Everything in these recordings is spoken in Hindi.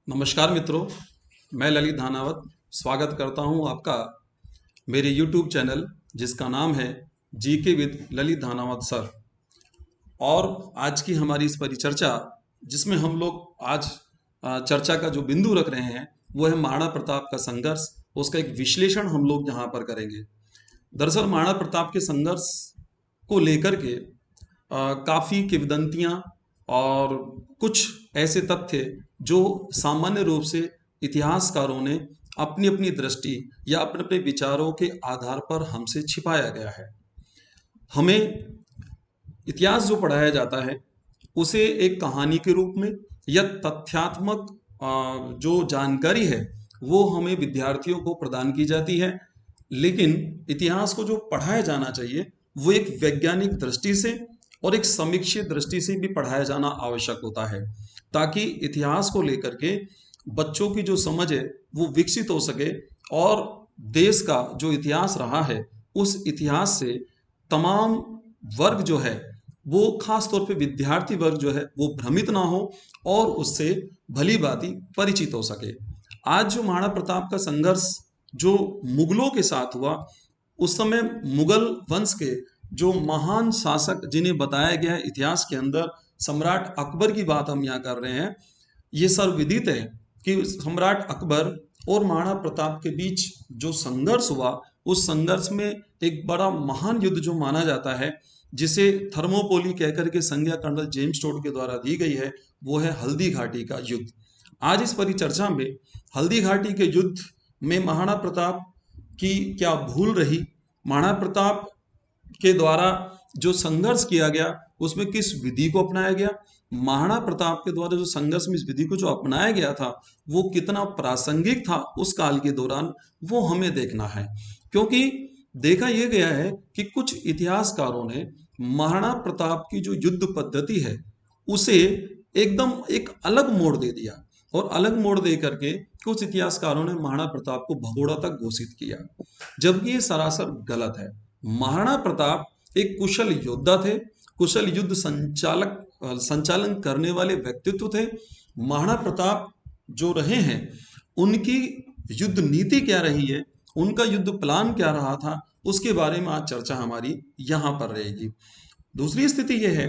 नमस्कार मित्रों, मैं ललित धानावत स्वागत करता हूं आपका मेरे YouTube चैनल जिसका नाम है जीके विद ललित धानावत सर। और आज की हमारी इस परिचर्चा जिसमें हम लोग आज चर्चा का जो बिंदु रख रहे हैं वो है महाराणा प्रताप का संघर्ष। उसका एक विश्लेषण हम लोग यहाँ पर करेंगे। दरअसल महाराणा प्रताप के संघर्ष को लेकर के काफ़ी किंवदंतियाँ और कुछ ऐसे तथ्य जो सामान्य रूप से इतिहासकारों ने अपनी अपनी दृष्टि या अपने अपने विचारों के आधार पर हमसे छिपाया गया है। हमें इतिहास जो पढ़ाया जाता है उसे एक कहानी के रूप में या तथ्यात्मक जो जानकारी है वो हमें विद्यार्थियों को प्रदान की जाती है, लेकिन इतिहास को जो पढ़ाया जाना चाहिए वो एक वैज्ञानिक दृष्टि से और एक समीक्षित दृष्टि से भी पढ़ाया जाना आवश्यक होता है, ताकि इतिहास को लेकर के बच्चों की जो समझ है वो विकसित हो सके और देश का जो इतिहास रहा है उस इतिहास से तमाम वर्ग जो है वो खास तौर पे विद्यार्थी वर्ग जो है वो भ्रमित ना हो और उससे भली भांति परिचित हो सके। आज जो महाराणा प्रताप का संघर्ष जो मुगलों के साथ हुआ, उस समय मुगल वंश के जो महान शासक जिन्हें बताया गया है इतिहास के अंदर, सम्राट अकबर की बात हम यहाँ कर रहे हैं। ये सर्वविदित है कि सम्राट अकबर और महाराणा प्रताप के बीच जो संघर्ष हुआ उस संघर्ष में एक बड़ा महान युद्ध जो माना जाता है, जिसे थर्मोपोली कहकर के संज्ञा कर्नल जेम्स टोड के द्वारा दी गई है, वो है हल्दी घाटी का युद्ध। आज इस परिचर्चा में हल्दी घाटी के युद्ध में महाराणा प्रताप की क्या भूल रही, महाराणा प्रताप के द्वारा जो संघर्ष किया गया उसमें किस विधि को अपनाया गया, महाराणा प्रताप के द्वारा जो संघर्ष में इस विधि को जो अपनाया गया था वो कितना प्रासंगिक था उस काल के दौरान, वो हमें देखना है। क्योंकि देखा यह गया है कि कुछ इतिहासकारों ने महाराणा प्रताप की जो युद्ध पद्धति है उसे एकदम एक अलग मोड़ दे दिया और अलग मोड़ दे करके कुछ इतिहासकारों ने महाराणा प्रताप को भगोड़ा तक घोषित किया, जबकि ये सरासर गलत है। महाराणा प्रताप एक कुशल योद्धा थे, कुशल युद्ध संचालन करने वाले व्यक्तित्व थे। महाराणा प्रताप जो रहे हैं उनकी युद्ध नीति क्या रही है, उनका युद्ध प्लान क्या रहा था, उसके बारे में आज चर्चा हमारी यहाँ पर रहेगी। दूसरी स्थिति यह है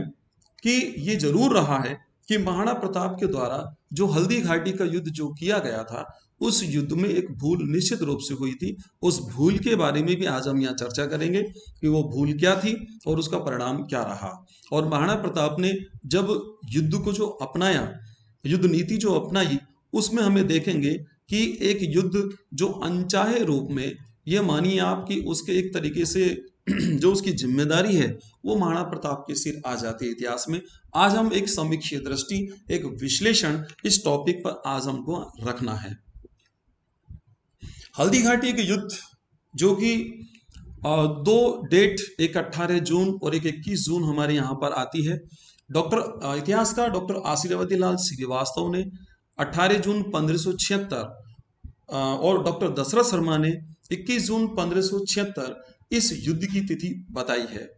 कि ये जरूर रहा है कि महाराणा प्रताप के द्वारा जो हल्दी घाटी का युद्ध जो किया गया था उस युद्ध में एक भूल निश्चित रूप से हुई थी। उस भूल के बारे में भी आज हम यहाँ चर्चा करेंगे कि वो भूल क्या थी और उसका परिणाम क्या रहा। और महाराणा प्रताप ने जब युद्ध को जो अपनाया, युद्ध नीति जो अपनाई, उसमें हमें देखेंगे कि एक युद्ध जो अनचाहे रूप में, ये मानिए आप कि उसके एक तरीके से जो उसकी जिम्मेदारी है वो महाराणा प्रताप के सिर आ जाती है इतिहास में। आज हम एक समीक्षीय दृष्टि, एक विश्लेषण इस टॉपिक पर आज हमको रखना है। हल्दी घाटी के युद्ध जो कि दो डेट, एक 18 जून और एक 21 जून हमारे यहाँ पर आती है। इतिहासकार डॉक्टर आशीर्वादी लाल श्रीवास्तव ने 18 जून 1576 और डॉक्टर दशरथ शर्मा ने 21 जून 1576 इस युद्ध की तिथि बताई है।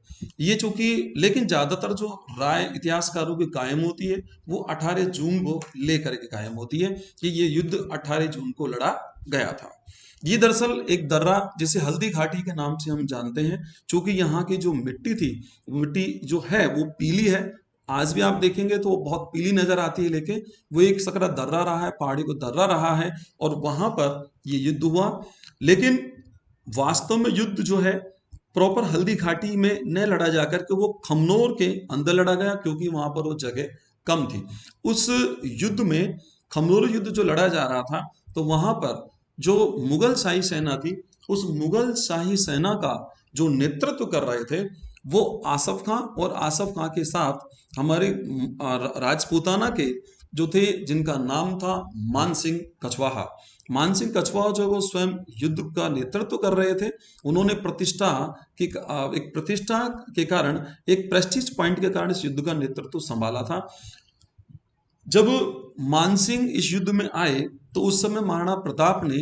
ये चूंकि लेकिन ज्यादातर जो राय इतिहासकारों की कायम होती है वो 18 जून को लेकर के कायम होती है कि ये युद्ध 18 जून को लड़ा गया था। ये दरअसल एक दर्रा जिसे हल्दी घाटी के नाम से हम जानते हैं, चूंकि यहाँ की जो मिट्टी थी, मिट्टी जो है वो पीली है। आज भी आप देखेंगे तो वो बहुत पीली नजर आती है, लेकिन वो एक सकरा दर्रा रहा है, पहाड़ी को दर्रा रहा है और वहां पर ये युद्ध हुआ। लेकिन वास्तव में युद्ध जो है प्रॉपर हल्दी घाटी में न लड़ा जाकर के वो खमनोर के अंदर लड़ा गया, क्योंकि वहां पर वो जगह कम थी। उस युद्ध में खमनोर युद्ध जो लड़ा जा रहा था तो वहां पर जो मुगल शाही सेना थी, उस मुगल शाही सेना का जो नेतृत्व कर रहे थे वो आसफ खां, और आसफ खां के साथ हमारे राजपूताना के जो थे जिनका नाम था मान सिंह कछवाहा। मान सिंह कछवाहा जो वो स्वयं युद्ध का नेतृत्व कर रहे थे। उन्होंने प्रतिष्ठा के कारण, एक प्रेस्टीज पॉइंट के कारण इस युद्ध का नेतृत्व संभाला था। जब मानसिंह इस युद्ध में आए तो उस समय महाराणा प्रताप ने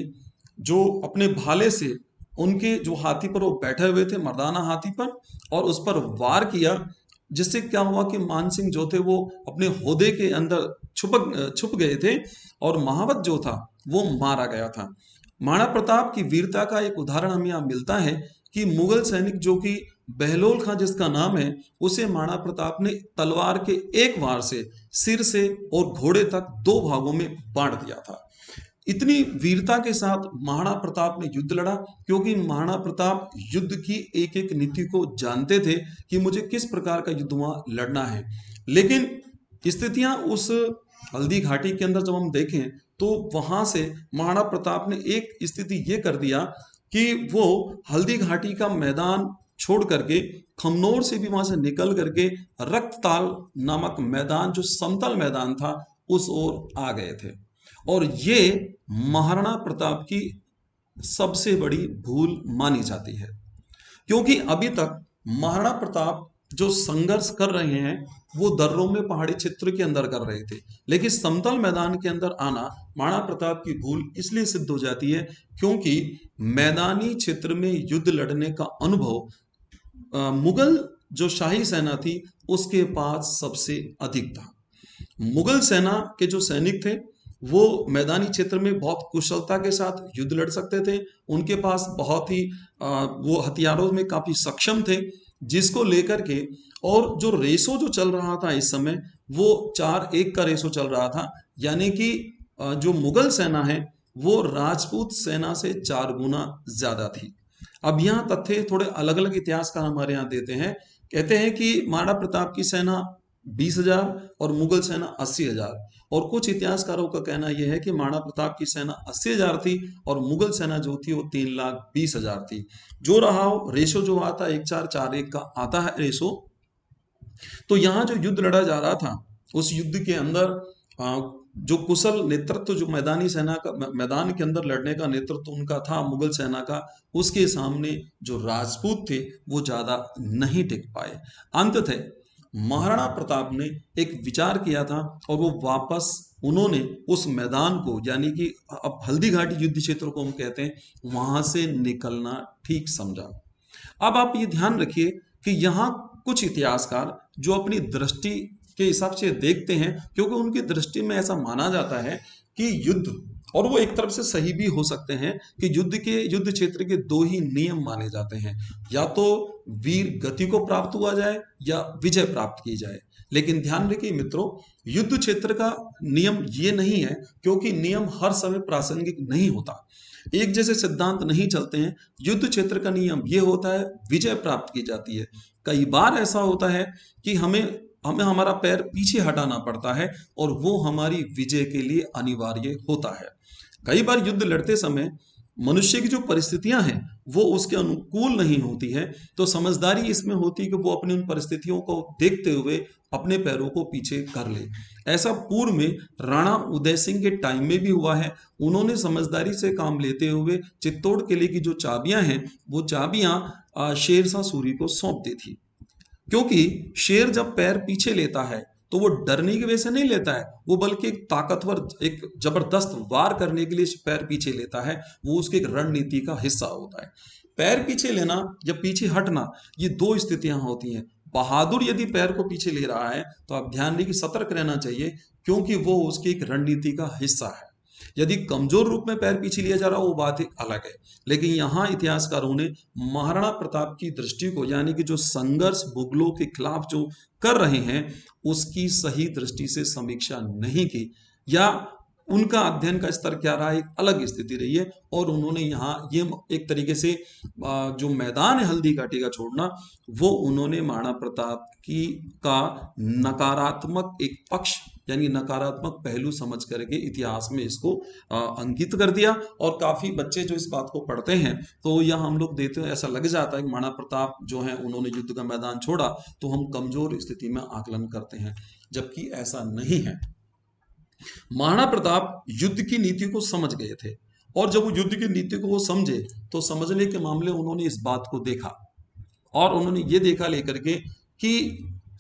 जो अपने भाले से उनके जो हाथी पर वो बैठे हुए थे, मर्दाना हाथी पर, और उस पर वार किया जिससे क्या हुआ कि मानसिंह जो थे वो अपने होदे के अंदर छुप गए थे और महावत जो था वो मारा गया था। महाराणा प्रताप की वीरता का एक उदाहरण हमें यहाँ मिलता है कि मुगल सैनिक जो कि बहलोल खां जिसका नाम है, उसे महाराणा प्रताप ने तलवार के एक वार से सिर से और घोड़े तक दो भागों में बांट दिया था। इतनी वीरता के साथ महाराणा प्रताप ने युद्ध लड़ा, क्योंकि महाराणा प्रताप युद्ध की एक एक नीति को जानते थे कि मुझे किस प्रकार का युद्ध वहां लड़ना है। लेकिन स्थितियां उस हल्दी घाटी के अंदर जब हम देखें तो वहां से महाराणा प्रताप ने एक स्थिति ये कर दिया कि वो हल्दी घाटी का मैदान छोड़ करके खमनोर से भी वहां से निकल करके रक्तताल नामक मैदान जो समतल मैदान था उस ओर आ गए थे। और ये महाराणा प्रताप की सबसे बड़ी भूल मानी जाती है, क्योंकि अभी तक महाराणा प्रताप जो संघर्ष कर रहे हैं वो दर्रों में पहाड़ी क्षेत्र के अंदर कर रहे थे, लेकिन समतल मैदान के अंदर आना महाराणा प्रताप की भूल इसलिए सिद्ध हो जाती है क्योंकि मैदानी क्षेत्र में युद्ध लड़ने का अनुभव मुगल जो शाही सेना थी उसके पास सबसे अधिक था। मुगल सेना के जो सैनिक थे वो मैदानी क्षेत्र में बहुत कुशलता के साथ युद्ध लड़ सकते थे, उनके पास बहुत ही वो हथियारों में काफी सक्षम थे, जिसको लेकर के और जो रेशो जो चल रहा था इस समय वो 4-1 का रेशो चल रहा था, यानी कि जो मुगल सेना है वो राजपूत सेना से 4 गुना ज्यादा थी। अब यहाँ तथ्य थोड़े अलग अलग इतिहासकार हमारे यहाँ देते हैं, कहते हैं कि महाराणा प्रताप की सेना 20,000 और मुगल सेना 80,000, और कुछ इतिहासकारों का कहना यह है कि महाराणा प्रताप की सेना 80,000 थी और मुगल सेना जो थी वो 3,20,000 थी। जो रहा हो रेशो जो आता है 1:4-4:1 का आता है रेशो। तो यहाँ जो युद्ध लड़ा जा रहा था उस युद्ध के अंदर जो कुशल नेतृत्व जो मैदानी सेना का मैदान के अंदर लड़ने का नेतृत्व उनका था मुगल सेना का, उसके सामने जो राजपूत थे वो ज्यादा नहीं टिक पाए। अंततः महाराणा प्रताप ने एक विचार किया था और वो वापस उन्होंने उस मैदान को, यानी कि अब हल्दी घाटी युद्ध क्षेत्र को हम कहते हैं, वहां से निकलना ठीक समझा। अब आप ये ध्यान रखिए कि यहाँ कुछ इतिहासकार जो अपनी दृष्टि के हिसाब से देखते हैं, क्योंकि उनकी दृष्टि में ऐसा माना जाता है कि युद्ध, और वो एक तरफ से सही भी हो सकते हैं, कि युद्ध क्षेत्र के 2 ही नियम माने जाते हैं, या तो वीर गति को प्राप्त हुआ जाए या विजय प्राप्त की जाए। लेकिन ध्यान रखिए मित्रों, युद्ध क्षेत्र का नियम ये नहीं है, क्योंकि नियम हर समय प्रासंगिक नहीं होता, एक जैसे सिद्धांत नहीं चलते हैं। युद्ध क्षेत्र का नियम ये होता है विजय प्राप्त की जाती है। कई बार ऐसा होता है कि हमें हमारा पैर पीछे हटाना पड़ता है और वो हमारी विजय के लिए अनिवार्य होता है। कई बार युद्ध लड़ते समय मनुष्य की जो परिस्थितियां हैं वो उसके अनुकूल नहीं होती है, तो समझदारी इसमें होती है कि वो अपनी उन परिस्थितियों को देखते हुए अपने पैरों को पीछे कर ले। ऐसा पूर्व में राणा उदय सिंह के टाइम में भी हुआ है। उन्होंने समझदारी से काम लेते हुए चित्तौड़ किले की जो चाबियां हैं वो चाबियां शेरशाह सूरी को सौंप दी थी, क्योंकि शेर जब पैर पीछे लेता है तो वो डरने की वजह से नहीं लेता है, वो बल्कि एक ताकतवर, एक जबरदस्त वार करने के लिए पैर पीछे लेता है। वो उसकी एक रणनीति का हिस्सा होता है। पैर पीछे लेना या पीछे हटना, ये 2 स्थितियां होती हैं। बहादुर यदि पैर को पीछे ले रहा है तो आप ध्यान दें कि सतर्क रहना चाहिए, क्योंकि वो उसकी एक रणनीति का हिस्सा है। यदि कमजोर रूप में पैर पीछे लिया जा रहा हो वो बात एक अलग है। लेकिन यहाँ इतिहासकारों ने महाराणा प्रताप की दृष्टि को, यानी कि जो संघर्ष मुगलों के खिलाफ जो कर रहे हैं उसकी सही दृष्टि से समीक्षा नहीं की, या उनका अध्ययन का स्तर क्या रहा है एक अलग स्थिति रही है। और उन्होंने यहाँ ये एक तरीके से जो मैदान है हल्दी घाटी का छोड़ना, वो उन्होंने महाराणा प्रताप की का नकारात्मक एक पक्ष, यानी नकारात्मक पहलू समझ करके इतिहास में इसको अंकित कर दिया। और काफी बच्चे जो इस बात को पढ़ते हैं तो यह हम लोग देते हैं, ऐसा लग जाता है कि महाराणा प्रताप जो है उन्होंने युद्ध का मैदान छोड़ा तो हम कमजोर स्थिति में आकलन करते हैं, जबकि ऐसा नहीं है। महाराणा प्रताप युद्ध की नीति को समझ गए थे, और जब वो युद्ध की नीति को वो समझे तो समझने के मामले उन्होंने इस बात को देखा, और उन्होंने ये देखा लेकर के कि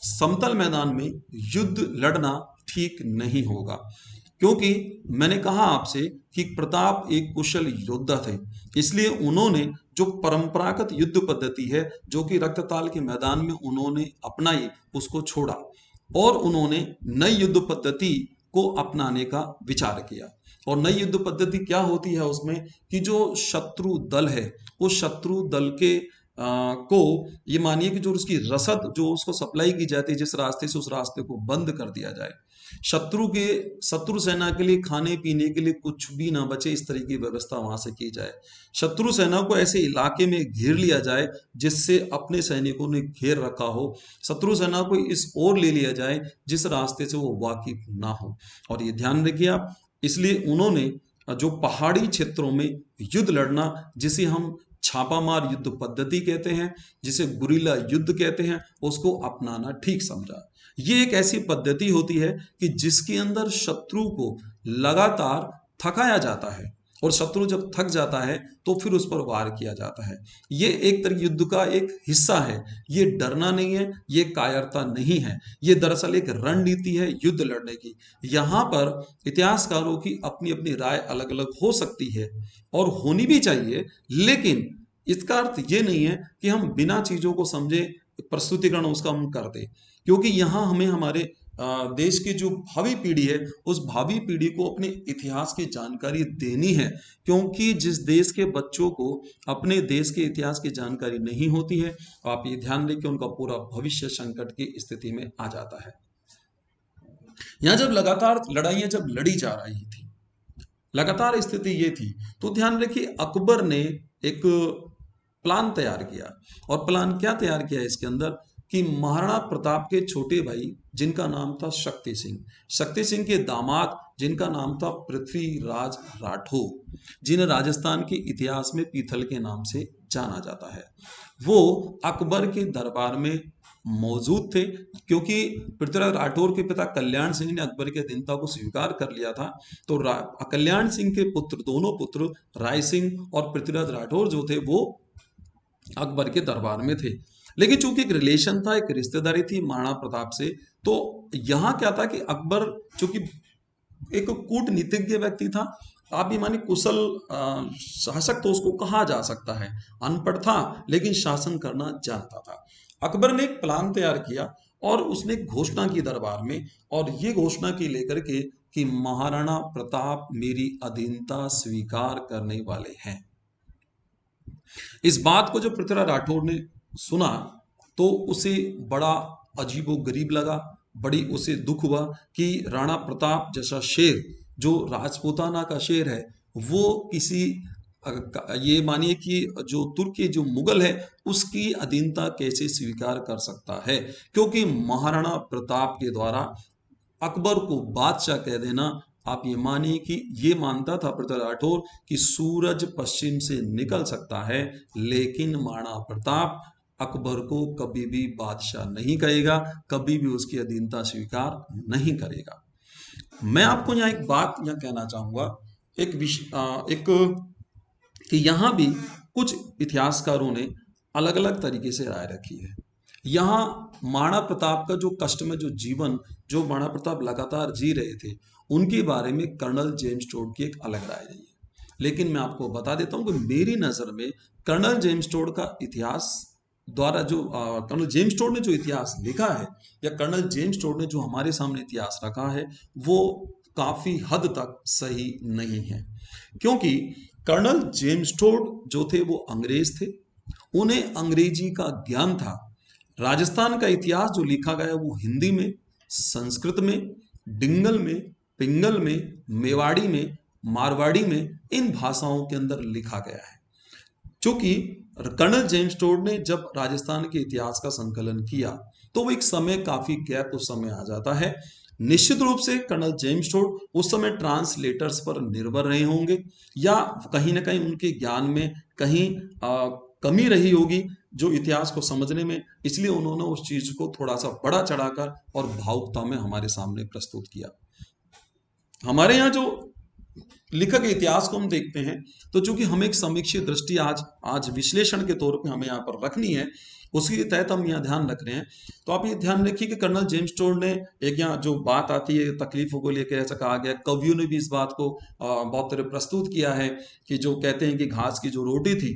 समतल मैदान में युद्ध लड़ना ठीक नहीं होगा। क्योंकि मैंने कहा आपसे कि प्रताप एक कुशल योद्धा थे, इसलिए उन्होंने जो परंपरागत युद्ध पद्धति है जो कि रक्तताल के मैदान में उन्होंने अपनाई, उसको छोड़ा और उन्होंने नई युद्ध पद्धति को अपनाने का विचार किया। और नई युद्ध पद्धति क्या होती है उसमें कि जो शत्रु दल है उस शत्रु दल के को ये मानिए कि जो उसकी रसद जो उसको सप्लाई की जाती है जिस रास्ते से, उस रास्ते को बंद कर दिया जाए। शत्रु सेना के लिए खाने पीने के लिए कुछ भी ना बचे, इस तरह की व्यवस्था वहां से की जाए। शत्रु सेना को ऐसे इलाके में घेर लिया जाए जिससे अपने सैनिकों ने घेर रखा हो, शत्रु सेना को इस ओर ले लिया जाए जिस रास्ते से वो वाकिफ ना हो। और ये ध्यान रखिए आप, इसलिए उन्होंने जो पहाड़ी क्षेत्रों में युद्ध लड़ना, जिसे हम छापामार युद्ध पद्धति कहते हैं, जिसे गुरिल्ला युद्ध कहते हैं, उसको अपनाना ठीक समझा। ये एक ऐसी पद्धति होती है कि जिसके अंदर शत्रु को लगातार थकाया जाता है और शत्रु जब थक जाता है तो फिर उस पर वार किया जाता है। ये एक तरह युद्ध का एक हिस्सा है। ये डरना नहीं है, ये कायरता नहीं है, ये दरअसल एक रणनीति है युद्ध लड़ने की। यहाँ पर इतिहासकारों की अपनी अपनी राय अलग अलग हो सकती है और होनी भी चाहिए, लेकिन इसका अर्थ ये नहीं है कि हम बिना चीजों को समझे प्रस्तुतिकरण उसका हम कर दे, क्योंकि यहाँ हमें हमारे देश की जो भावी पीढ़ी है उस भावी पीढ़ी को अपने इतिहास की जानकारी देनी है। क्योंकि जिस देश के बच्चों को अपने देश के इतिहास की जानकारी नहीं होती है, आप ये ध्यान रखें, उनका पूरा भविष्य संकट की स्थिति में आ जाता है। यहाँ जब लगातार लड़ाइयां जब लड़ी जा रही थी, लगातार स्थिति ये थी, तो ध्यान रखिए अकबर ने एक प्लान तैयार किया। और प्लान क्या तैयार किया इसके अंदर कि महाराणा प्रताप के छोटे भाई जिनका नाम था शक्ति सिंह के दामाद जिनका नाम था पृथ्वीराज राठौर, जिन्हें राजस्थान के इतिहास में पीथल के नाम से जाना जाता है, वो अकबर के दरबार में मौजूद थे। क्योंकि पृथ्वीराज राठौर के पिता कल्याण सिंह ने अकबर के अधीनता को स्वीकार कर लिया था, तो कल्याण सिंह के दोनों पुत्र राय सिंह और पृथ्वीराज राठौर जो थे वो अकबर के दरबार में थे। लेकिन चूंकि एक रिलेशन था, एक रिश्तेदारी थी महाराणा प्रताप से, तो यहाँ क्या था कि अकबर चूंकि एक कूटनीतिज्ञ व्यक्ति था, आप ये मानिए कुशल शासक तो उसको कहा जा सकता है, अनपढ़ था लेकिन शासन करना जानता था। अकबर ने एक प्लान तैयार किया और उसने घोषणा की दरबार में, और ये घोषणा की लेकर के कि महाराणा प्रताप मेरी अधीनता स्वीकार करने वाले हैं। इस बात को जब पृथ्वीराज राठौर ने सुना तो उसे बड़ा अजीबोगरीब लगा, बड़ी उसे दुख हुआ कि राणा प्रताप जैसा शेर, जो राजपूताना का शेर है, वो किसी ये मानिए कि जो तुर्की जो मुगल है उसकी अधीनता कैसे स्वीकार कर सकता है। क्योंकि महाराणा प्रताप के द्वारा अकबर को बादशाह कह देना, आप ये मानिए कि ये मानता था पृथ्वीराज राठौर कि सूरज पश्चिम से निकल सकता है, लेकिन महाराणा प्रताप अकबर को कभी भी बादशाह नहीं कहेगा, कभी भी उसकी अधीनता स्वीकार नहीं करेगा। मैं आपको यहाँ एक बात यहाँ कहना चाहूंगा, एक कि यहाँ भी कुछ इतिहासकारों ने अलग अलग तरीके से राय रखी है। यहाँ महाराणा प्रताप का जो कष्ट में जो जीवन जो महाराणा प्रताप लगातार जी रहे थे, उनके बारे में कर्नल जेम्स टोड की एक अलग राय है। लेकिन मैं आपको बता देता हूँ कि मेरी नज़र में कर्नल जेम्स टोड का इतिहास द्वारा जो कर्नल जेम्स टोड ने जो इतिहास लिखा है, या कर्नल जेम्स टोड ने जो हमारे सामने इतिहास रखा है, वो काफ़ी हद तक सही नहीं है। क्योंकि कर्नल जेम्स टोड जो थे वो अंग्रेज थे, उन्हें अंग्रेजी का ज्ञान था। राजस्थान का इतिहास जो लिखा गया है वो हिंदी में, संस्कृत में, डिंगल में, पिंगल में, मेवाड़ी में, मारवाड़ी में, इन भाषाओं के अंदर लिखा गया है। चूंकि कर्नल जेम्स टोड ने जब राजस्थान के इतिहास का संकलन किया तो वो एक समय काफी गैप उस समय आ जाता है। निश्चित रूप से कर्नल जेम्स टोड उस समय ट्रांसलेटर्स पर निर्भर रहे होंगे, या कहीं ना कहीं उनके ज्ञान में कहीं कमी रही होगी जो इतिहास को समझने में, इसलिए उन्होंने उस चीज को थोड़ा सा बड़ा चढ़ाकर और भावुकता में हमारे सामने प्रस्तुत किया। हमारे यहाँ जो लिखक इतिहास को हम देखते हैं, तो चूंकि हमें एक समीक्षी दृष्टि आज विश्लेषण के तौर पे हमें यहाँ पर रखनी है, उसके तहत हम यहाँ ध्यान रख रहे हैं। तो आप ये ध्यान रखिए कि कर्नल जेम्स टोड ने एक यहाँ जो बात आती है तकलीफों को लेकर, ऐसा कहा गया, कवियों ने भी इस बात को बहुत तरह प्रस्तुत किया है कि जो कहते हैं कि घास की जो रोटी थी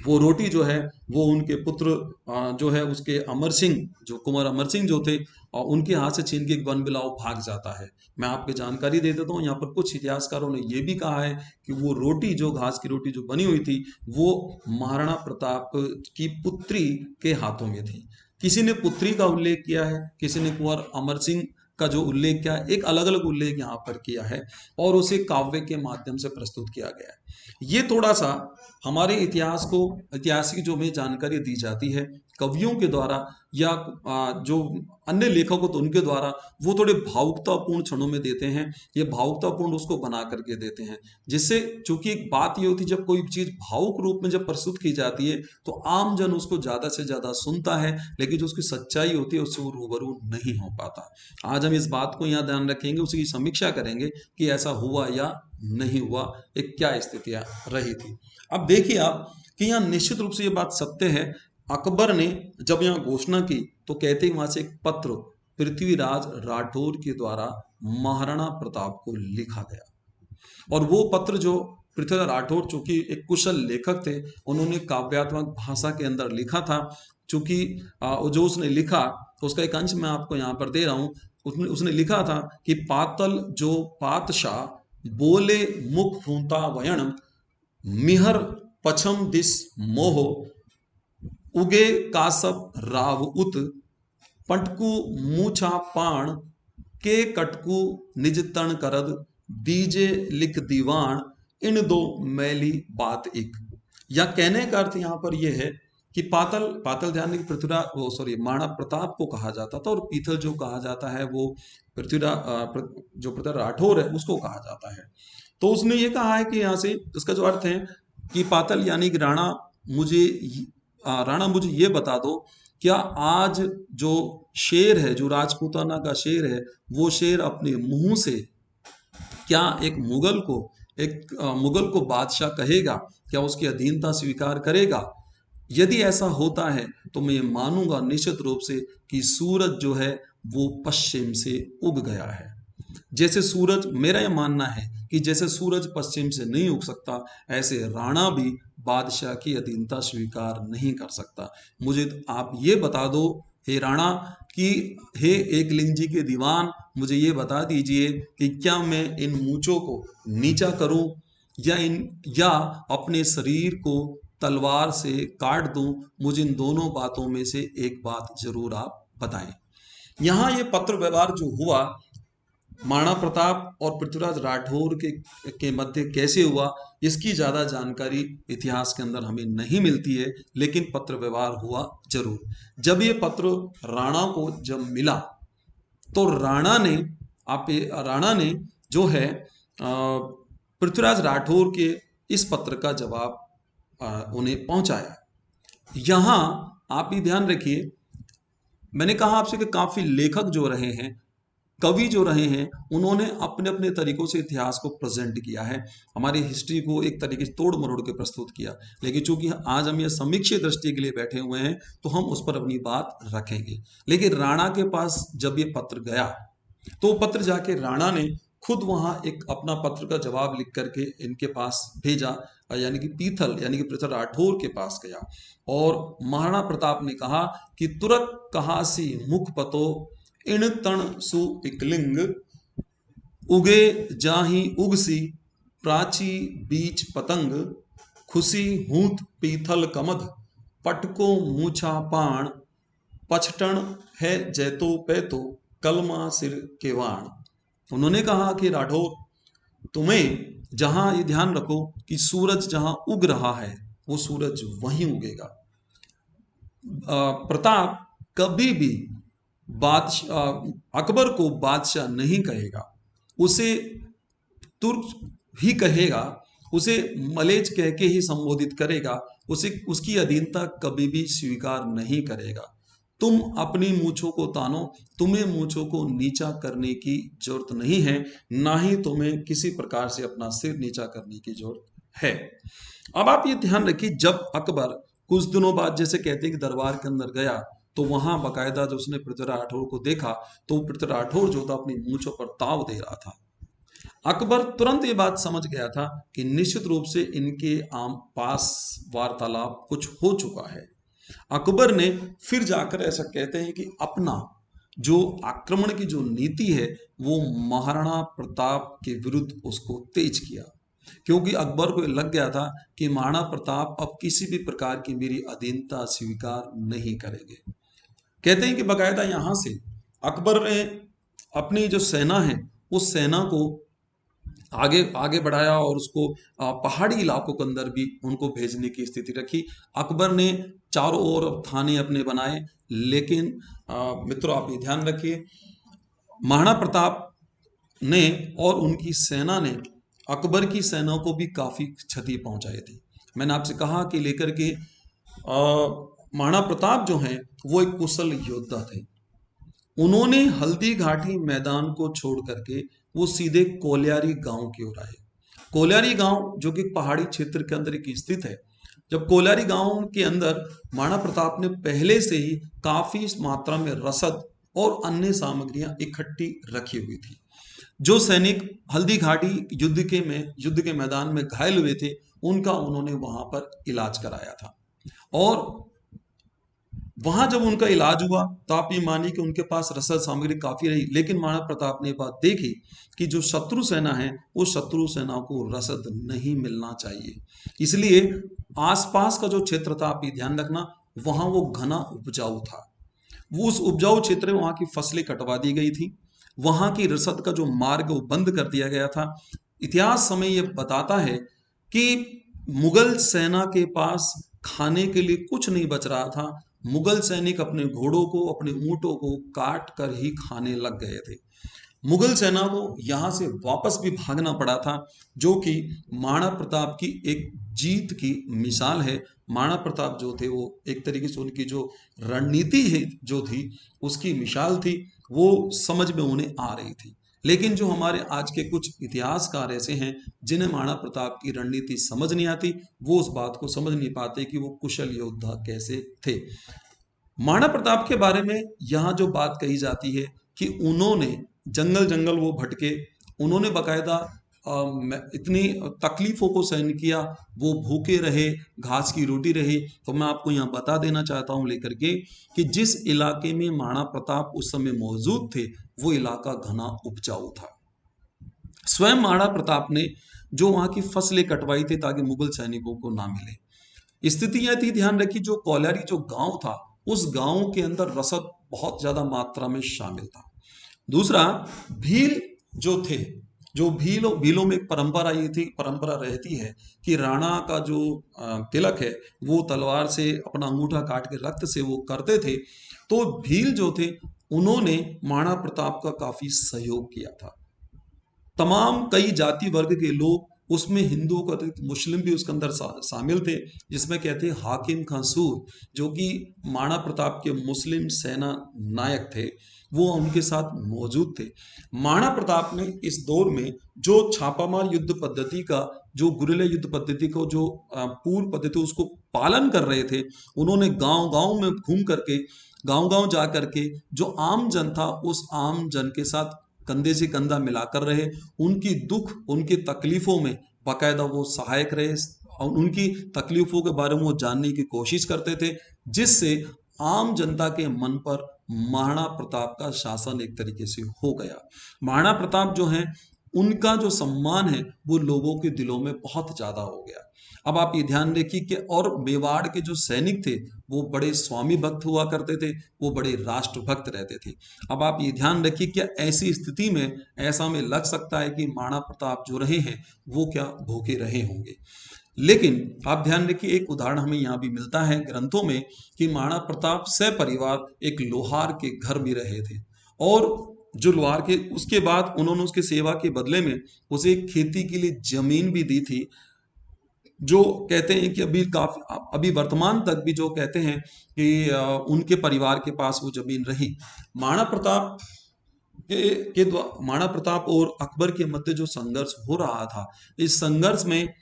वो रोटी जो है वो उनके पुत्र जो है उसके अमर सिंह, जो कुंवर अमर सिंह जो थे, और उनके हाथ से छीन के एक वन बिलाव भाग जाता है। मैं आपको जानकारी दे देता हूँ, यहाँ पर कुछ इतिहासकारों ने ये भी कहा है कि वो रोटी, जो घास की रोटी जो बनी हुई थी, वो महाराणा प्रताप की पुत्री के हाथों में थी। किसी ने पुत्री का उल्लेख किया है, किसी ने कुंवर अमर सिंह का जो उल्लेख किया है, एक अलग अलग उल्लेख यहाँ पर किया है और उसे काव्य के माध्यम से प्रस्तुत किया गया है। ये थोड़ा सा हमारे इतिहास को, इतिहास की जो हमें जानकारी दी जाती है कवियों के द्वारा या जो अन्य लेखकों तो उनके द्वारा, वो थोड़े भावुकतापूर्ण क्षणों में देते हैं, ये भावुकतापूर्ण उसको बना करके देते हैं, जिससे, चूंकि एक बात ये होती है जब कोई चीज भावुक रूप में जब प्रस्तुत की जाती है तो आम जन उसको ज्यादा से ज्यादा सुनता है, लेकिन जो उसकी सच्चाई होती है उससे वो रूबरू नहीं हो पाता। आज हम इस बात को यहाँ ध्यान रखेंगे, उसकी समीक्षा करेंगे कि ऐसा हुआ या नहीं हुआ, एक क्या स्थितियां रही थी। अब देखिए आप कि यहाँ निश्चित रूप से ये बात सत्य है। अकबर ने जब यहाँ घोषणा की तो कहते ही वहां से एक पत्र पृथ्वीराज राठौर के द्वारा महाराणा प्रताप को लिखा गया, और वो पत्र जो पृथ्वीराज राठौर चूंकि एक कुशल लेखक थे, उन्होंने काव्यात्मक भाषा के अंदर लिखा था। चूंकि जो उसने लिखा तो उसका एक अंश मैं आपको यहाँ पर दे रहा हूँ। उसने उसने लिखा था कि पातल जो पातशाह बोले मुख फूंता वयण मिहर पछम दिस मोह उगे कासप राव उत पटकू मूछा पाण के कटकू निज तण करद दीजे लिख दीवान इन दो मैली बात एक। या कहने का अर्थ यहाँ पर यह है कि पातल, पातल ध्यान रखिए, पृथ्वीराज वो सॉरी महाराणा प्रताप को कहा जाता था, और पीतल जो कहा जाता है वो पृथ्वीराज जो पृथ्वीराज राठौर है उसको कहा जाता है। तो उसने ये कहा है कि यहाँ से इसका जो अर्थ है कि पातल यानी कि राणा मुझे ये बता दो, क्या आज जो शेर है, जो राजपूताना का शेर है, वो शेर अपने मुंह से क्या एक मुगल को बादशाह कहेगा? क्या उसकी अधीनता स्वीकार करेगा? यदि ऐसा होता है तो मैं मानूंगा निश्चित रूप से कि सूरज जो है वो पश्चिम से उग गया है। जैसे सूरज, मेरा यह मानना है कि जैसे सूरज पश्चिम से नहीं उग सकता, ऐसे राणा भी बादशाह की अधीनता स्वीकार नहीं कर सकता। मुझे आप ये बता दो हे राणा कि हे एकलिंग जी के दीवान, मुझे ये बता दीजिए कि क्या मैं इन मूंछों को नीचा करूं या अपने शरीर को तलवार से काट दूं? मुझे इन दोनों बातों में से एक बात जरूर आप बताएं। यहाँ ये पत्र व्यवहार जो हुआ महाराणा प्रताप और पृथ्वीराज राठौर के मध्य कैसे हुआ, इसकी ज्यादा जानकारी इतिहास के अंदर हमें नहीं मिलती है, लेकिन पत्र व्यवहार हुआ जरूर। जब ये पत्र राणा को जब मिला तो राणा ने जो है पृथ्वीराज राठौर के इस पत्र का जवाब उन्हें पहुंचाया। यहां आप भी ध्यान रखिए, मैंने कहा आपसे कि काफी लेखक जो रहे हैं, कवि जो रहे हैं, उन्होंने अपने अपने तरीकों से इतिहास को प्रेजेंट किया है, हमारी हिस्ट्री को एक तरीके से तोड़ मरोड़ के प्रस्तुत किया। लेकिन चूंकि आज हम ये समीक्षी दृष्टि के लिए बैठे हुए हैं तो हम उस पर अपनी बात रखेंगे। लेकिन राणा के पास जब ये पत्र गया तो पत्र जाके राणा ने खुद वहां एक अपना पत्र का जवाब लिख करके इनके पास भेजा, यानी कि पीथल यानी कि पृथ्वीराज राठौर के पास गया, और महाराणा प्रताप ने कहा कि तुरत कहासी मुख पतो इन तण सु इकलिंग उगे जाही उगसी प्राची बीच पतंग खुशी हूत पीथल कमद पटको मूछा पाण पछटन है जैतो पैतो कलमा सिर केवाण। उन्होंने कहा कि राठौर, तुम्हें जहां ये ध्यान रखो कि सूरज जहां उग रहा है वो सूरज वहीं उगेगा। प्रताप कभी भी बादशाह अकबर को बादशाह नहीं कहेगा, उसे तुर्क ही कहेगा, उसे मलेच कह के ही संबोधित करेगा, उसे उसकी अधीनता कभी भी स्वीकार नहीं करेगा। तुम अपनी मूंछों को तानो, तुम्हें मूंछों को नीचा करने की जरूरत नहीं है, ना ही तुम्हें किसी प्रकार से अपना सिर नीचा करने की जरूरत है। अब आप ये ध्यान रखिए, जब अकबर कुछ दिनों बाद जैसे कहते हैं कि दरबार के अंदर गया तो वहां बाकायदा जो उसने पृथ्वीराज राठौर को देखा तो पृथ्वीराज राठौर जो था अपनी मूंछों पर ताव दे रहा था। अकबर तुरंत ये बात समझ गया था कि निश्चित रूप से इनके आम पास वार्तालाप कुछ हो चुका है। अकबर ने फिर जाकर ऐसा कहते हैं कि अपना जो आक्रमण की जो नीति है वो महाराणा प्रताप के विरुद्ध उसको तेज किया, क्योंकि अकबर को लग गया था कि महाराणा प्रताप अब किसी भी प्रकार की मेरी अधीनता स्वीकार नहीं करेंगे। कहते हैं कि बकायदा यहां से अकबर ने अपनी जो सेना है उस सेना को आगे आगे बढ़ाया और उसको पहाड़ी इलाकों के अंदर भी उनको भेजने की स्थिति रखी। अकबर ने चारों ओर थाने अपने बनाए, लेकिन मित्रों आप ये ध्यान रखिए, महाराणा प्रताप ने और उनकी सेना ने अकबर की सेना को भी काफी क्षति पहुंचाई थी। मैंने आपसे कहा कि लेकर के महाराणा प्रताप जो हैं वो एक कुशल योद्धा थे। उन्होंने हल्दी घाटी मैदान को छोड़ करके वो सीधे कोलियारी गांव की ओर आए। कोलियारी गांव जो कि पहाड़ी क्षेत्र के अंदर एक स्थित है। जब कोलियारी गांव के अंदर महाराणा प्रताप ने पहले से ही काफी मात्रा में रसद और अन्य सामग्रियां इकट्ठी रखी हुई थी। जो सैनिक हल्दी घाटी युद्ध के मैदान में घायल हुए थे उनका उन्होंने वहां पर इलाज कराया था। और वहां जब उनका इलाज हुआ तो आप ये मानिए कि उनके पास रसद सामग्री काफी रही, लेकिन महाराणा प्रताप ने बात देखी कि जो शत्रु सेना है उस शत्रु सेना को रसद नहीं मिलना चाहिए। इसलिए आसपास का जो क्षेत्र था, आप ये ध्यान रखना, वहां वो घना उपजाऊ था। वो उस उपजाऊ क्षेत्र में वहां की फसलें कटवा दी गई थी, वहां की रसद का जो मार्ग वो बंद कर दिया गया था। इतिहास समय ये बताता है कि मुगल सेना के पास खाने के लिए कुछ नहीं बच रहा था। मुगल सैनिक अपने घोड़ों को, अपने ऊंटों को काट कर ही खाने लग गए थे। मुगल सेना को यहां से वापस भी भागना पड़ा था, जो कि महाराणा प्रताप की एक जीत की मिसाल है। महाराणा प्रताप जो थे वो एक तरीके से उनकी जो रणनीति है जो थी उसकी मिसाल थी, वो समझ में उन्हें आ रही थी। लेकिन जो हमारे आज के कुछ इतिहासकार ऐसे हैं जिन्हें महाराणा प्रताप की रणनीति समझ नहीं आती, वो उस बात को समझ नहीं पाते कि वो कुशल योद्धा कैसे थे। महाराणा प्रताप के बारे में यहाँ जो बात कही जाती है कि उन्होंने जंगल जंगल वो भटके, उन्होंने बकायदा इतनी तकलीफों को सहन किया, वो भूखे रहे, घास की रोटी रही। तो मैं आपको यहाँ बता देना चाहता हूँ लेकर के कि जिस इलाके में महाराणा प्रताप उस समय मौजूद थे वो इलाका घना उपजाऊ था। स्वयं महाराणा प्रताप ने जो वहां की फसलें कटवाई थी ताकि मुगल सैनिकों को ना मिले। स्थिति यह थी, ध्यान रखिए, जो कोलियारी जो गांव था उस गांव के अंदर रसद बहुत ज्यादा मात्रा में शामिल था। दूसरा, भील जो थे, जो भीलों में एक परंपरा रहती है कि राणा का जो तिलक है वो तलवार से अपना अंगूठा काट के रक्त से वो करते थे। तो भील जो थे उन्होंने महाराणा प्रताप का काफी सहयोग किया था। तमाम कई जाति वर्ग के लोग, उसमें हिंदू का मुस्लिम भी उसके अंदर शामिल थे, जिसमें कहते हैं हाकिम खां सूर, जो कि महाराणा प्रताप के मुस्लिम सेना नायक थे, वो उनके साथ मौजूद थे। महाराणा प्रताप ने इस दौर में जो छापामार युद्ध पद्धति का, जो गुरिल्ला युद्ध पद्धति को, जो पूर्व पद्धति उसको पालन कर रहे थे, उन्होंने गांव गांव में घूम करके, गांव गांव जा करके जो आम जन था उस आम जन के साथ कंधे से कंधा मिलाकर रहे, उनकी दुख उनकी तकलीफों में बाकायदा वो सहायक रहे और उनकी तकलीफों के बारे में वो जानने की कोशिश करते थे, जिससे आम जनता के मन पर महाराणा प्रताप का शासन एक तरीके से हो गया। महाराणा प्रताप जो हैं उनका जो सम्मान है वो लोगों के दिलों में बहुत ज्यादा हो गया। अब आप ये ध्यान रखिए कि और मेवाड़ के जो सैनिक थे वो बड़े स्वामी भक्त हुआ करते थे, वो बड़े राष्ट्र भक्त रहते थे। अब आप ये ध्यान रखिए कि ऐसी स्थिति में ऐसा में लग सकता है कि महाराणा प्रताप जो रहे हैं वो क्या भूखे रहे होंगे। लेकिन आप ध्यान रखिए, एक उदाहरण हमें यहाँ भी मिलता है ग्रंथों में कि महाराणा प्रताप सपरिवार एक लोहार के घर भी रहे थे, और जो लोहार के उसके बाद उन्होंने उसकी सेवा के बदले में उसे खेती के लिए जमीन भी दी थी, जो कहते हैं कि अभी वर्तमान तक भी जो कहते हैं कि उनके परिवार के पास वो जमीन रही। महाराणा प्रताप महाराणा प्रताप और अकबर के मध्य जो संघर्ष हो रहा था, इस संघर्ष में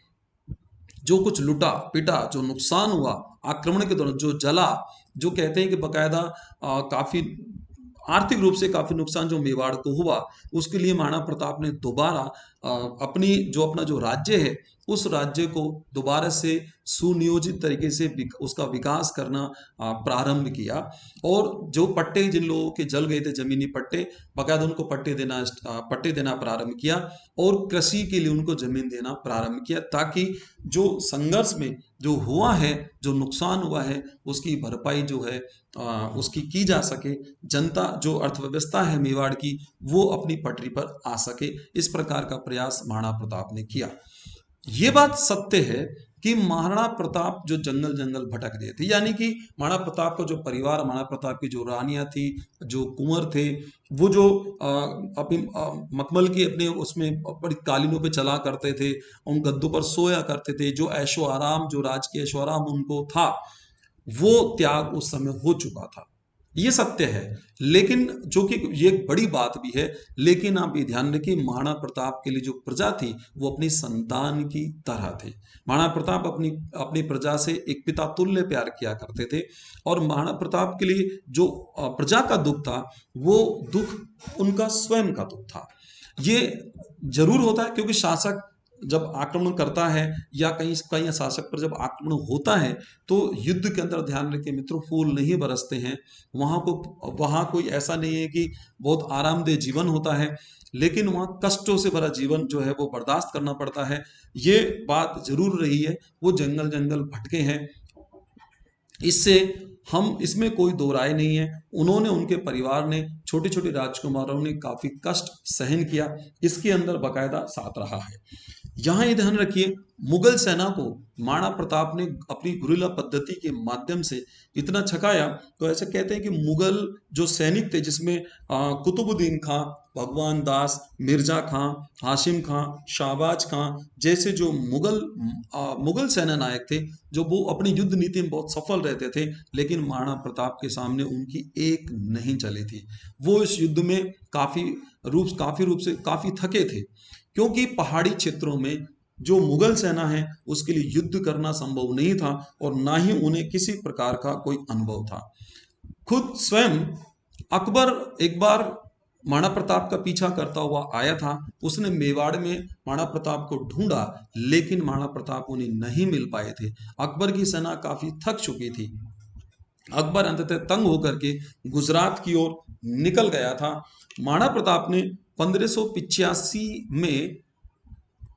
जो कुछ लुटा पिटा, जो नुकसान हुआ आक्रमण के दौरान, जो जला, जो कहते हैं कि बकायदा काफी आर्थिक रूप से काफी नुकसान जो मेवाड़ को हुआ, उसके लिए महाराणा प्रताप ने दोबारा अपनी जो अपना जो राज्य है उस राज्य को दोबारा से सुनियोजित तरीके से उसका विकास करना प्रारंभ किया। और जो पट्टे जिन लोगों के जल गए थे, जमीनी पट्टे, बाकायदा उनको पट्टे देना प्रारंभ किया और कृषि के लिए उनको जमीन देना प्रारंभ किया, ताकि जो संघर्ष में जो हुआ है, जो नुकसान हुआ है, उसकी भरपाई जो है उसकी की जा सके, जनता जो अर्थव्यवस्था है मेवाड़ की वो अपनी पटरी पर आ सके। इस प्रकार का प्रयास महाराणा प्रताप ने किया। ये बात सत्य है कि महाराणा प्रताप जो जंगल जंगल भटक रहे थे, यानी कि महाराणा प्रताप का जो परिवार, महाराणा प्रताप की जो रानियां थी, जो कुंवर थे, वो जो अपनी मखमल की अपने उसमें बड़ी कालीनों पे चला करते थे, उन गद्दों पर सोया करते थे, जो ऐशो आराम, जो राज की ऐशो आराम उनको था, वो त्याग उस समय हो चुका था। ये सत्य है। लेकिन जो कि ये एक बड़ी बात भी है, लेकिन आप ये ध्यान रखिए, महाराणा प्रताप के लिए जो प्रजा थी वो अपनी संतान की तरह थे। महाराणा प्रताप अपनी अपनी प्रजा से एक पिता तुल्य प्यार किया करते थे। और महाराणा प्रताप के लिए जो प्रजा का दुख था, वो दुख उनका स्वयं का दुख था। ये जरूर होता है क्योंकि शासक जब आक्रमण करता है या कहीं कहीं शासक पर जब आक्रमण होता है, तो युद्ध के अंदर ध्यान रखिए मित्रों, फूल नहीं बरसते हैं। वहां कोई ऐसा नहीं है कि बहुत आरामदेह जीवन होता है, लेकिन वहां कष्टों से भरा जीवन जो है वो बर्दाश्त करना पड़ता है। ये बात जरूर रही है। वो जंगल जंगल भटके हैं, इससे हम इसमें कोई दो राय नहीं है। उन्होंने, उनके परिवार ने, छोटे छोटे राजकुमारों ने काफी कष्ट सहन किया, इसके अंदर बकायदा साथ रहा है। यहां ये ध्यान रखिए, मुगल सेना को महाराणा प्रताप ने अपनी गुरिल्ला पद्धति के माध्यम से इतना छकाया। तो ऐसे कहते हैं कि मुगल जो सैनिक थे, जिसमें कुतुबुद्दीन खां, भगवान दास, मिर्जा खां, हाशिम खां, शाहबाज खां जैसे जो मुगल सेना नायक थे, जो वो अपनी युद्ध नीति में बहुत सफल रहते थे, लेकिन महाराणा प्रताप के सामने उनकी एक नहीं चली थी। वो इस युद्ध में काफी रूप से काफी थके थे, क्योंकि पहाड़ी क्षेत्रों में जो मुगल सेना है उसके लिए युद्ध करना संभव नहीं था और ना ही उन्हें किसी प्रकार का कोई अनुभव था। खुद स्वयं अकबर एक बार महाराणा प्रताप का पीछा करता हुआ आया था। उसने मेवाड़ में महाराणा प्रताप को ढूंढा, लेकिन महाराणा प्रताप उन्हें नहीं मिल पाए थे। अकबर की सेना काफी थक चुकी थी। अकबर अंततः तंग होकर के गुजरात की ओर निकल गया था। महाराणा प्रताप ने 1585 में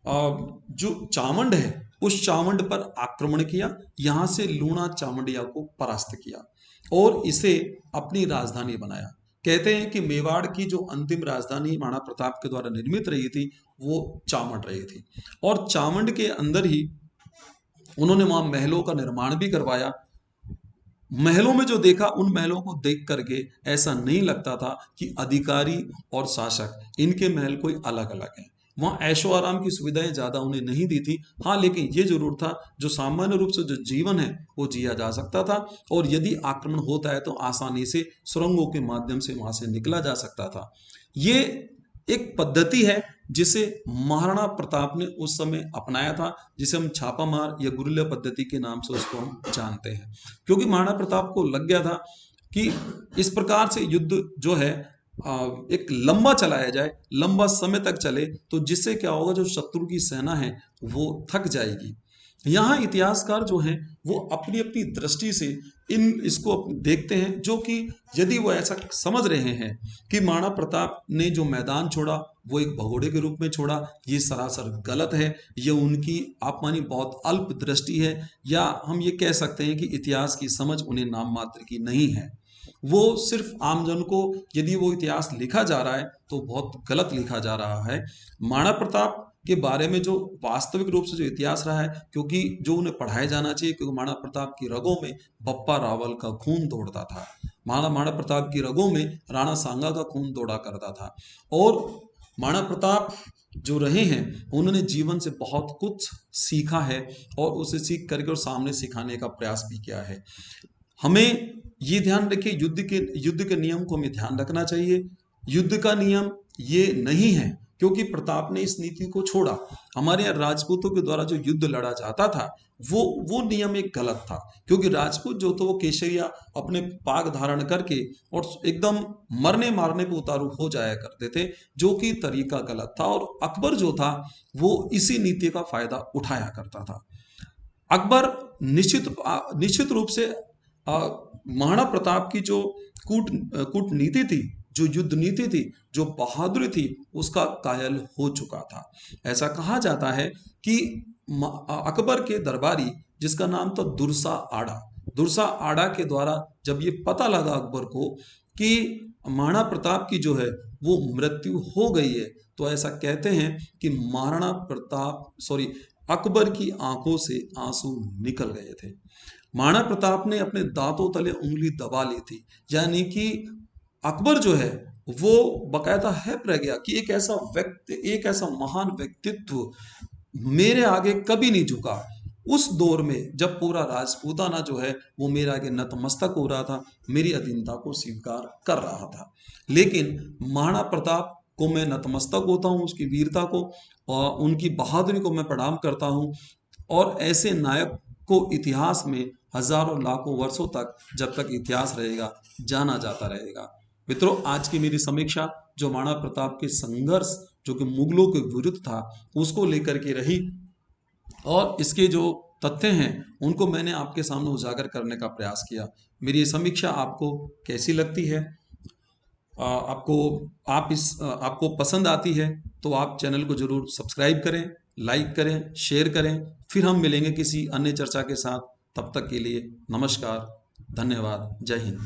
जो चावंड है उस चावंड पर आक्रमण किया, यहां से लूणा चावंडिया को परास्त किया और इसे अपनी राजधानी बनाया। कहते हैं कि मेवाड़ की जो अंतिम राजधानी महाराणा प्रताप के द्वारा निर्मित रही थी वो चावंड रही थी, और चावंड के अंदर ही उन्होंने वहां महलों का निर्माण भी करवाया। महलों में जो देखा, उन महलों को देख करके ऐसा नहीं लगता था कि अधिकारी और शासक इनके महल कोई अलग अलग हैं। वहां ऐशो आराम की सुविधाएं ज्यादा उन्हें नहीं दी थी। हाँ, लेकिन ये जरूर था, जो सामान्य रूप से जो जीवन है वो जिया जा सकता था, और यदि आक्रमण होता है तो आसानी से सुरंगों के माध्यम से वहां से निकला जा सकता था। ये एक पद्धति है जिसे महाराणा प्रताप ने उस समय अपनाया था, जिसे हम छापामार या गुरिल्ला पद्धति के नाम से उसको हम जानते हैं। क्योंकि महाराणा प्रताप को लग गया था कि इस प्रकार से युद्ध जो है एक लंबा चलाया जाए, लंबा समय तक चले, तो जिससे क्या होगा, जो शत्रु की सेना है वो थक जाएगी। यहाँ इतिहासकार जो हैं वो अपनी अपनी दृष्टि से इसको देखते हैं, जो कि यदि वो ऐसा समझ रहे हैं कि महाराणा प्रताप ने जो मैदान छोड़ा वो एक भगोड़े के रूप में छोड़ा, ये सरासर गलत है। ये उनकी आप मानी बहुत अल्प दृष्टि है, या हम ये कह सकते हैं कि इतिहास की समझ उन्हें नाम मात्र की नहीं है। वो सिर्फ आमजन को यदि वो इतिहास लिखा जा रहा है तो बहुत गलत लिखा जा रहा है। महाराणा प्रताप के बारे में जो वास्तविक रूप से जो इतिहास रहा है, क्योंकि जो उन्हें पढ़ाया जाना चाहिए, क्योंकि महाराणा प्रताप की रगों में बप्पा रावल का खून दौड़ता था, महाराणा प्रताप की रगों में राणा सांगा का खून दौड़ा करता था। और महाराणा प्रताप जो रहे हैं उन्होंने जीवन से बहुत कुछ सीखा है और उसे सीख करके और सामने सिखाने का प्रयास भी किया है। हमें ये ध्यान रखिए, युद्ध के नियम को हमें ध्यान रखना चाहिए। युद्ध का नियम ये नहीं है क्योंकि प्रताप ने इस नीति को छोड़ा। हमारे यहाँ राजपूतों के द्वारा जो युद्ध लड़ा जाता था वो नियम एक गलत था, क्योंकि राजपूत जो तो वो केशरिया अपने पाग धारण करके और एकदम मरने मारने पे उतारू हो जाया करते थे, जो कि तरीका गलत था। और अकबर जो था वो इसी नीति का फायदा उठाया करता था। अकबर निश्चित रूप से महाराणा प्रताप की जो कूटनीति थी, जो युद्ध नीति थी, जो बहादुरी थी, उसका कायल हो चुका था। ऐसा कहा जाता है कि अकबर के दरबारी जिसका नाम था दुरसा आड़ा के द्वारा जब ये पता लगा अकबर को कि महाराणा प्रताप की जो है वो मृत्यु हो गई है, तो ऐसा कहते हैं कि अकबर की आंखों से आंसू निकल गए थे। महाराणा प्रताप ने अपने दांतों तले उंगली दबा ली थी, यानी कि अकबर जो है वो बकायदा हैप रह गया कि एक ऐसा महान व्यक्तित्व मेरे आगे कभी नहीं झुका। उस दौर में जब पूरा राजपूताना जो है वो मेरे आगे नतमस्तक हो रहा था, मेरी अधीनता को स्वीकार कर रहा था, लेकिन महाराणा प्रताप को मैं नतमस्तक होता हूँ, उसकी वीरता को और उनकी बहादुरी को मैं प्रणाम करता हूँ। और ऐसे नायक को इतिहास में हजारों लाखों वर्षों तक, जब तक इतिहास रहेगा, जाना जाता रहेगा। मित्रों, आज की मेरी समीक्षा जो महाराणा प्रताप के संघर्ष जो कि मुगलों के विरुद्ध था उसको लेकर के रही, और इसके जो तथ्य हैं उनको मैंने आपके सामने उजागर करने का प्रयास किया। मेरी ये समीक्षा आपको कैसी लगती है? आपको पसंद आती है तो आप चैनल को जरूर सब्सक्राइब करें, लाइक करें, शेयर करें। फिर हम मिलेंगे किसी अन्य चर्चा के साथ। तब तक के लिए नमस्कार, धन्यवाद, जय हिंद।